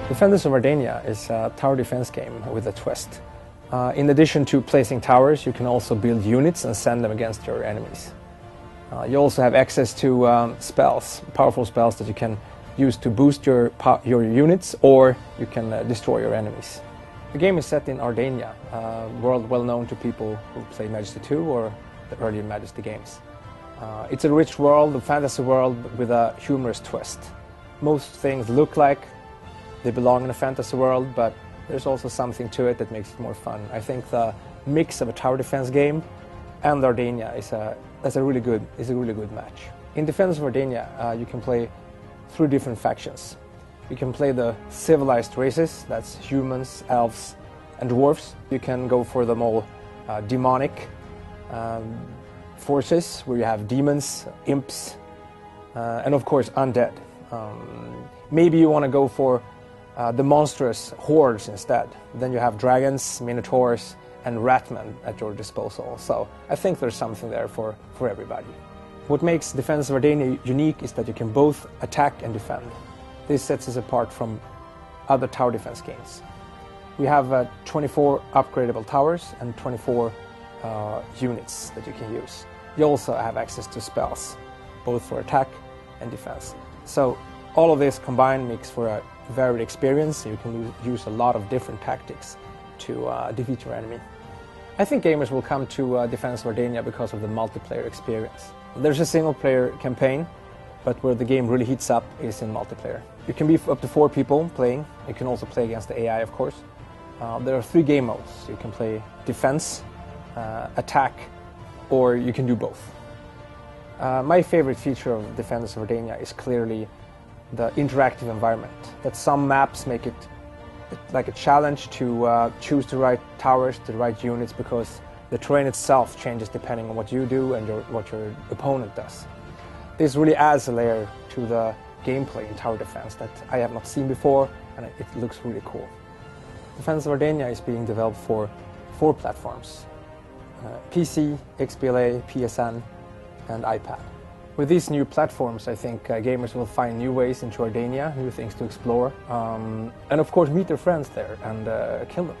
Defenders of Ardania is a tower defense game with a twist. In addition to placing towers, you can also build units and send them against your enemies. You also have access to spells, powerful spells that you can use to boost your units, or you can destroy your enemies. The game is set in Ardania, a world well known to people who play Majesty 2 or the earlier Majesty games. It's a rich world, a fantasy world with a humorous twist. Most things look like they belong in a fantasy world, but there's also something to it that makes it more fun. I think the mix of a tower defense game and Ardania is a really good match. In Defenders of Ardania, you can play 3 different factions. You can play the civilized races, that's humans, elves, and dwarves. You can go for the more demonic forces, where you have demons, imps, and of course undead. Maybe you want to go for the monstrous hordes instead. Then you have dragons, minotaurs, and ratmen at your disposal. So I think there's something there for everybody. What makes Defenders of Ardania unique is that you can both attack and defend. This sets us apart from other tower defense games. We have 24 upgradable towers and 24 units that you can use. You also have access to spells, both for attack and defense. So all of this combined makes for a varied experience. You can use a lot of different tactics to defeat your enemy. I think gamers will come to Defenders of Ardania because of the multiplayer experience. There's a single player campaign, but where the game really heats up is in multiplayer. You can be up to 4 people playing. You can also play against the AI, of course. There are 3 game modes. You can play defense, attack, or you can do both. My favorite feature of Defenders of Ardania is clearly the interactive environment. That some maps make it like a challenge to choose the right towers, the right units, because the terrain itself changes depending on what you do and what your opponent does. This really adds a layer to the gameplay in tower defense that I have not seen before, and it looks really cool. Defenders of Ardania is being developed for 4 platforms: PC, XBLA, PSN, and iPad. With these new platforms, I think gamers will find new ways into Ardania, new things to explore, and of course meet their friends there and kill them.